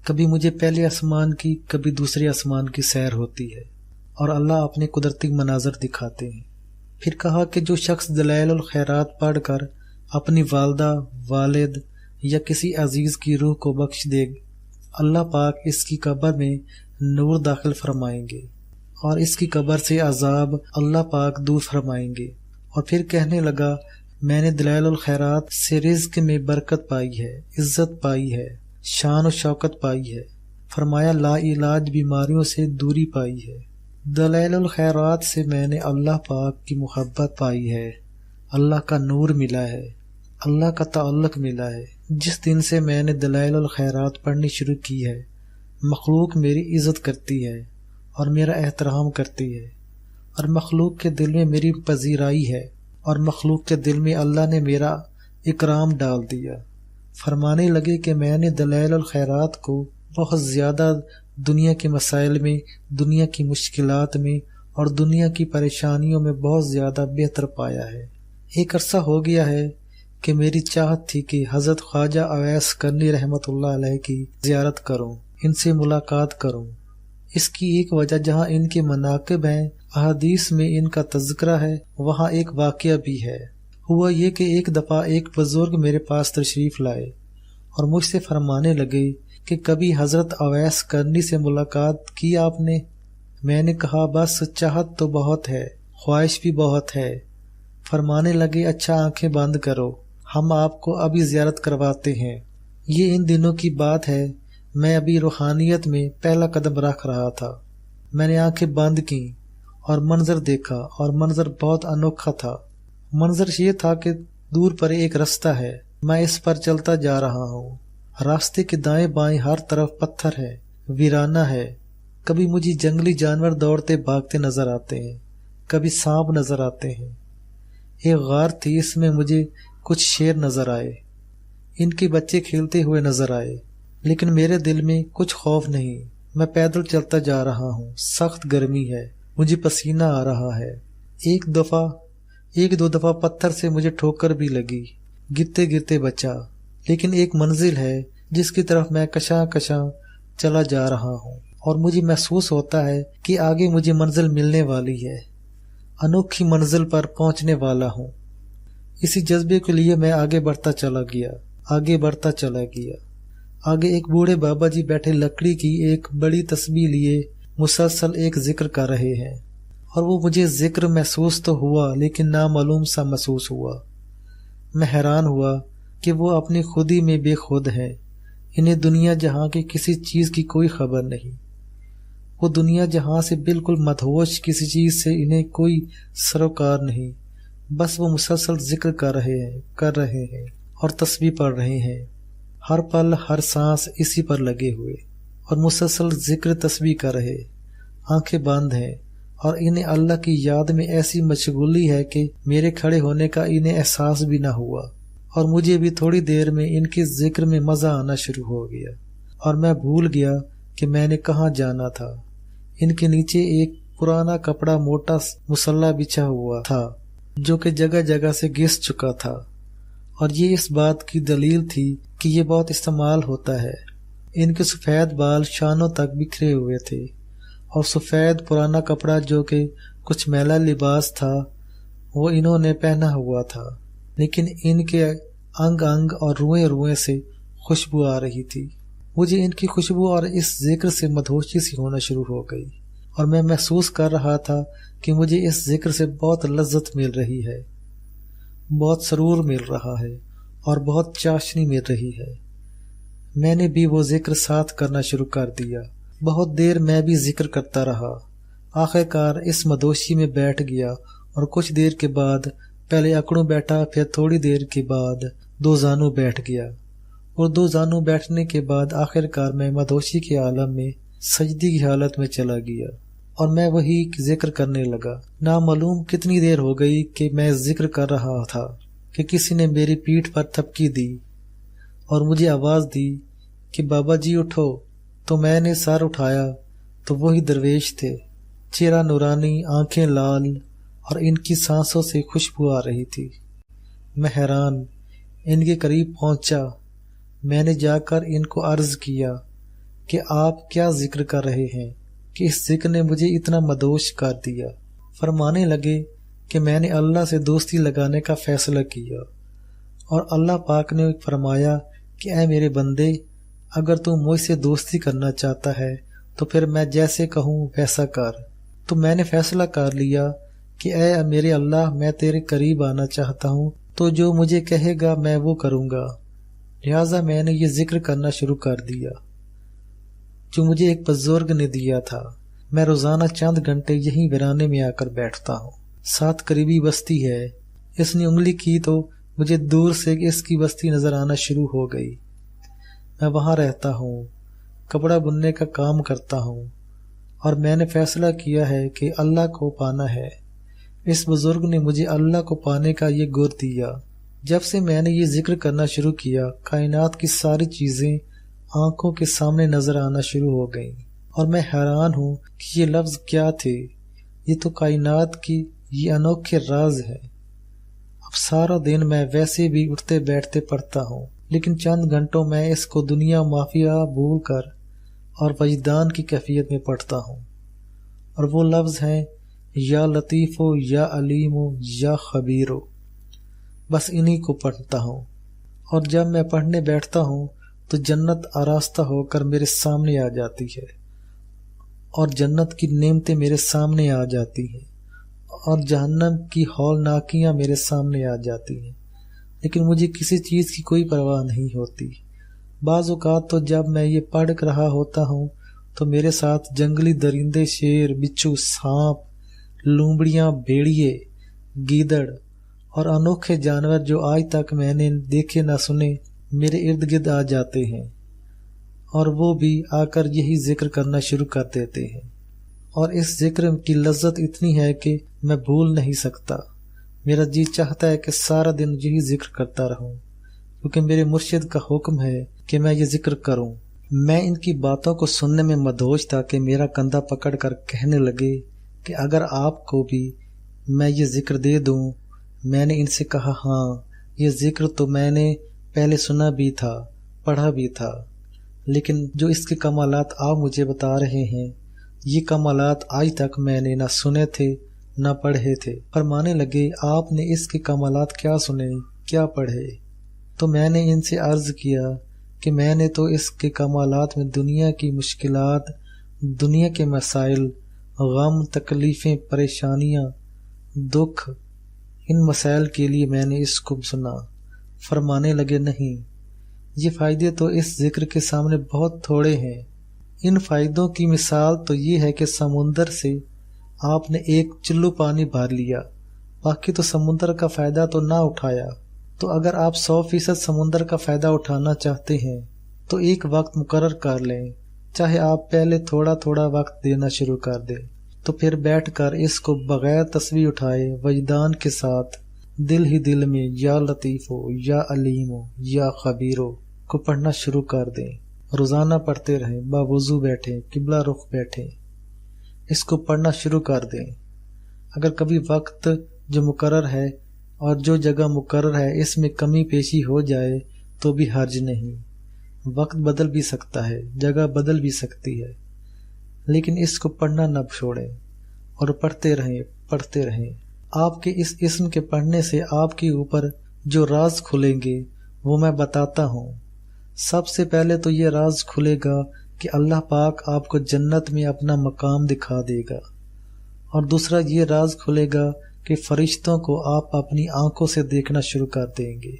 کبھی مجھے پہلے آسمان کی کبھی دوسرے آسمان کی سیر ہوتی ہے اور اللہ اپنے قدرتی مناظر دکھاتے ہیں۔ پھر کہا کہ جو شخص دلائل الخیرات پڑھ کر اپنی والدہ، والد یا کسی عزیز کی روح کو بخش دے، اللہ پاک اس کی قبر میں نور داخل فرمائیں گے اور اس کی قبر سے عذاب اللہ پاک دور فرمائیں گے۔ اور پھر کہنے لگا، میں نے دلائل الخیرات سے رزق میں برکت پائی ہے، عزت پائی ہے، شان و شوکت پائی ہے۔ فرمایا لا علاج بیماریوں سے دوری پائی ہے۔ دلائل الخیرات سے میں نے اللہ پاک کی محبت پائی ہے، اللہ کا نور ملا ہے، اللہ کا تعلق ملا ہے۔ جس دن سے میں نے دلائل الخیرات پڑھنی شروع کی ہے، مخلوق میری عزت کرتی ہے اور میرا احترام کرتی ہے، اور مخلوق کے دل میں میری پذیرائی ہے، اور مخلوق کے دل میں اللہ نے میرا اکرام ڈال دیا۔ فرمانے لگے کہ میں نے دلائل الخیرات کو بہت زیادہ دنیا کے مسائل میں، دنیا کی مشکلات میں اور دنیا کی پریشانیوں میں بہت زیادہ بہتر پایا ہے۔ ایک عرصہ ہو گیا ہے کہ میری چاہت تھی کہ حضرت خواجہ اویس کرنی رحمۃ اللہ علیہ کی زیارت کروں، ان سے ملاقات کروں۔ اس کی ایک وجہ جہاں ان کے مناقب ہیں، احادیث میں ان کا تذکرہ ہے، وہاں ایک واقعہ بھی ہے۔ ہوا یہ کہ ایک دفعہ ایک بزرگ میرے پاس تشریف لائے اور مجھ سے فرمانے لگے کہ کبھی حضرت اویس کرنی سے ملاقات کی آپ نے؟ میں نے کہا بس چاہت تو بہت ہے، خواہش بھی بہت ہے۔ فرمانے لگے اچھا آنکھیں بند کرو، ہم آپ کو ابھی زیارت کرواتے ہیں۔ یہ ان دنوں کی بات ہے، میں ابھی روحانیت میں پہلا قدم رکھ رہا تھا۔ میں نے آنکھیں بند کی اور منظر دیکھا، اور منظر بہت انوکھا تھا۔ منظر یہ تھا کہ دور پر ایک رستہ ہے، میں اس پر چلتا جا رہا ہوں۔ راستے کے دائیں بائیں ہر طرف پتھر ہے، ویرانہ ہے۔ کبھی مجھے جنگلی جانور دوڑتے بھاگتے نظر آتے ہیں، کبھی سانپ نظر آتے ہیں۔ ایک غار تھی، اس میں مجھے کچھ شیر نظر آئے، ان کے بچے کھیلتے ہوئے نظر آئے، لیکن میرے دل میں کچھ خوف نہیں۔ میں پیدل چلتا جا رہا ہوں، سخت گرمی ہے، مجھے پسینہ آ رہا ہے۔ ایک دو دفعہ پتھر سے مجھے ٹھوکر بھی لگی، گرتے گرتے بچا، لیکن ایک منزل ہے جس کی طرف میں کشاں کشاں چلا جا رہا ہوں، اور مجھے محسوس ہوتا ہے کہ آگے مجھے منزل ملنے والی ہے، انوکھی منزل پر پہنچنے والا ہوں۔ اسی جذبے کے لیے میں آگے بڑھتا چلا گیا۔ آگے ایک بوڑھے بابا جی بیٹھے لکڑی کی ایک بڑی تسبیح لیے مسلسل ایک ذکر کر رہے ہیں، اور وہ مجھے ذکر محسوس تو ہوا لیکن نامعلوم سا محسوس ہوا۔ میں حیران ہوا کہ وہ اپنی خودی میں بے خود ہیں، انہیں دنیا جہاں کی کسی چیز کی کوئی خبر نہیں۔ وہ دنیا جہاں سے بالکل مدہوش، کسی چیز سے انہیں کوئی سروکار نہیں، بس وہ مسلسل ذکر کر رہے ہیں اور تسبیح پڑھ رہے ہیں، ہر پل ہر سانس اسی پر لگے ہوئے اور مسلسل ذکر تسبیح کر رہے، آنکھیں بند ہیں، اور انہیں اللہ کی یاد میں ایسی مشغولی ہے کہ میرے کھڑے ہونے کا انہیں احساس بھی نہ ہوا، اور مجھے بھی تھوڑی دیر میں ان کے ذکر میں مزہ آنا شروع ہو گیا، اور میں بھول گیا کہ میں نے کہاں جانا تھا۔ ان کے نیچے ایک پرانا کپڑا موٹا مصلی بچھا ہوا تھا جو کہ جگہ جگہ سے گھس چکا تھا، اور یہ اس بات کی دلیل تھی کہ یہ بہت استعمال ہوتا ہے۔ ان کے سفید بال شانوں تک بکھرے ہوئے تھے، اور سفید پرانا کپڑا جو کہ کچھ میلا لباس تھا وہ انہوں نے پہنا ہوا تھا، لیکن ان کے انگ انگ اور روئیں روئیں سے خوشبو آ رہی تھی۔ مجھے ان کی خوشبو اور اس ذکر سے مدہوشی سی ہونا شروع ہو گئی، اور میں محسوس کر رہا تھا کہ مجھے اس ذکر سے بہت لذت مل رہی ہے، بہت سرور مل رہا ہے، اور بہت چاشنی مل رہی ہے۔ میں نے بھی وہ ذکر ساتھ کرنا شروع کر دیا۔ بہت دیر میں بھی ذکر کرتا رہا، آخر کار اس مدوشی میں بیٹھ گیا، اور کچھ دیر کے بعد پہلے اکڑوں بیٹھا، پھر تھوڑی دیر کے بعد دو زانو بیٹھ گیا، اور دو زانو بیٹھنے کے بعد آخر کار میں مدوشی کے عالم میں سجدی کی حالت میں چلا گیا، اور میں وہی ذکر کرنے لگا۔ نامعلوم کتنی دیر ہو گئی کہ میں ذکر کر رہا تھا کہ کسی نے میری پیٹھ پر تھپکی دی اور مجھے آواز دی کہ بابا جی اٹھو۔ تو میں نے سر اٹھایا تو وہی درویش تھے، چہرہ نورانی، آنکھیں لال، اور ان کی سانسوں سے خوشبو آ رہی تھی۔ میں حیران ان کے قریب پہنچا۔ میں نے جا کر ان کو عرض کیا کہ آپ کیا ذکر کر رہے ہیں کہ اس ذکر نے مجھے اتنا مدہوش کر دیا۔ فرمانے لگے کہ میں نے اللہ سے دوستی لگانے کا فیصلہ کیا، اور اللہ پاک نے فرمایا کہ اے میرے بندے، اگر تو مجھ سے دوستی کرنا چاہتا ہے تو پھر میں جیسے کہوں ویسا کر۔ تو میں نے فیصلہ کر لیا کہ اے میرے اللہ، میں تیرے قریب آنا چاہتا ہوں، تو جو مجھے کہے گا میں وہ کروں گا۔ لہٰذا میں نے یہ ذکر کرنا شروع کر دیا جو مجھے ایک بزرگ نے دیا تھا۔ میں روزانہ چند گھنٹے یہیں ویرانے میں آ کر بیٹھتا ہوں۔ ساتھ قریبی بستی ہے۔ اس نے انگلی کی تو مجھے دور سے اس کی بستی نظر آنا شروع ہو گئی۔ میں وہاں رہتا ہوں، کپڑا بننے کا کام کرتا ہوں، اور میں نے فیصلہ کیا ہے کہ اللہ کو پانا ہے۔ اس بزرگ نے مجھے اللہ کو پانے کا یہ گر دیا۔ جب سے میں نے یہ ذکر کرنا شروع کیا، کائنات کی ساری چیزیں آنکھوں کے سامنے نظر آنا شروع ہو گئیں، اور میں حیران ہوں کہ یہ لفظ کیا تھے۔ یہ تو کائنات کی یہ انوکھے راز ہے۔ اب سارا دن میں ویسے بھی اٹھتے بیٹھتے پڑھتا ہوں، لیکن چند گھنٹوں میں اس کو دنیا مافیا بھول کر اور وجدان کی کیفیت میں پڑھتا ہوں، اور وہ لفظ ہیں یا لطیف و یا علیم و یا خبیر و۔ بس انہی کو پڑھتا ہوں، اور جب میں پڑھنے بیٹھتا ہوں تو جنت آراستہ ہو کر میرے سامنے آ جاتی ہے، اور جنت کی نعمتیں میرے سامنے آ جاتی ہیں، اور جہنم کی ہولناکیاں میرے سامنے آ جاتی ہیں، لیکن مجھے کسی چیز کی کوئی پرواہ نہیں ہوتی۔ بعض اوقات تو جب میں یہ پڑھ رہا ہوتا ہوں تو میرے ساتھ جنگلی درندے، شیر، بچھو، سانپ، لومڑیاں، بھیڑیے، گیدڑ اور انوکھے جانور جو آج تک میں نے دیکھے نہ سنے میرے ارد گرد آ جاتے ہیں، اور وہ بھی آ کر یہی ذکر کرنا شروع کر دیتے ہیں، اور اس ذکر کی لذت اتنی ہے کہ میں بھول نہیں سکتا۔ میرا جی چاہتا ہے کہ سارا دن یہی ذکر کرتا رہوں، کیونکہ میرے مرشد کا حکم ہے کہ میں یہ ذکر کروں۔ میں ان کی باتوں کو سننے میں مدہوش تھا کہ میرا کندھا پکڑ کر کہنے لگے کہ اگر آپ کو بھی میں یہ ذکر دے دوں۔ میں نے ان سے کہا ہاں، یہ ذکر تو میں نے پہلے سنا بھی تھا، پڑھا بھی تھا، لیکن جو اس کے کمالات آپ مجھے بتا رہے ہیں، یہ کمالات آج تک میں نے نہ سنے تھے نہ پڑھے تھے۔ فرمانے لگے آپ نے اس کے کمالات کیا سنے، کیا پڑھے؟ تو میں نے ان سے عرض کیا کہ میں نے تو اس کے کمالات میں دنیا کی مشکلات، دنیا کے مسائل، غم، تکلیفیں، پریشانیاں، دکھ، ان مسائل کے لیے میں نے اس کو سنا۔ فرمانے لگے نہیں، یہ فائدے تو اس ذکر کے سامنے بہت تھوڑے ہیں۔ ان فائدوں کی مثال تو یہ ہے کہ سمندر سے آپ نے ایک چلو پانی بھر لیا، باقی تو سمندر کا فائدہ تو نہ اٹھایا۔ تو اگر آپ 100% سمندر کا فائدہ اٹھانا چاہتے ہیں تو ایک وقت مقرر کر لیں، چاہے آپ پہلے تھوڑا تھوڑا وقت دینا شروع کر دیں، تو پھر بیٹھ کر اس کو بغیر تسبیح اٹھائے وجدان کے ساتھ دل ہی دل میں یا لطیف ہو یا علیم ہو یا خبیر ہو کو پڑھنا شروع کر دیں۔ روزانہ پڑھتے رہیں، باوضو بیٹھیں، قبلہ رخ بیٹھیں، اس کو پڑھنا شروع کر دیں۔ اگر کبھی وقت جو مقرر ہے اور جو جگہ مقرر ہے اس میں کمی پیشی ہو جائے تو بھی حرج نہیں، وقت بدل بھی سکتا ہے، جگہ بدل بھی سکتی ہے، لیکن اس کو پڑھنا نہ چھوڑیں اور پڑھتے رہیں، پڑھتے رہیں۔ آپ کے اس اسم کے پڑھنے سے آپ کے اوپر جو راز کھلیں گے وہ میں بتاتا ہوں۔ سب سے پہلے تو یہ راز کھلے گا کہ اللہ پاک آپ کو جنت میں اپنا مقام دکھا دے گا، اور دوسرا یہ راز کھلے گا کہ فرشتوں کو آپ اپنی آنکھوں سے دیکھنا شروع کر دیں گے،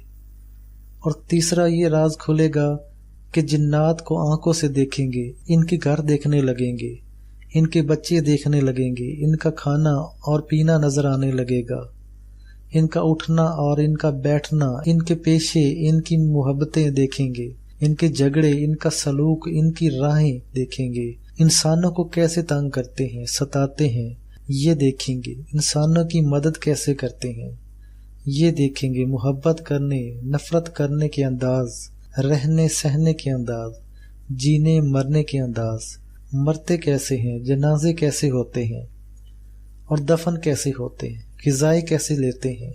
اور تیسرا یہ راز کھلے گا کہ جنات کو آنکھوں سے دیکھیں گے، ان کے گھر دیکھنے لگیں گے، ان کے بچے دیکھنے لگیں گے، ان کا کھانا اور پینا نظر آنے لگے گا، ان کا اٹھنا اور ان کا بیٹھنا، ان کے پیشے، ان کی محبتیں دیکھیں گے، ان کے جھگڑے، ان کا سلوک، ان کی راہیں دیکھیں گے، انسانوں کو کیسے تنگ کرتے ہیں، ستاتے ہیں، یہ دیکھیں گے، انسانوں کی مدد کیسے کرتے ہیں یہ دیکھیں گے، محبت کرنے، نفرت کرنے کے انداز، رہنے سہنے کے انداز، جینے مرنے کے انداز، مرتے کیسے ہیں، جنازے کیسے ہوتے ہیں اور دفن کیسے ہوتے ہیں، غذائیں کیسے لیتے ہیں،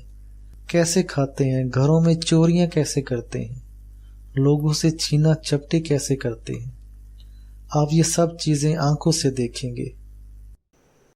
کیسے کھاتے ہیں، گھروں میں چوریاں کیسے کرتے ہیں، لوگوں سے چھینا چپٹی کیسے کرتے ہیں، آپ یہ سب چیزیں آنکھوں سے دیکھیں گے۔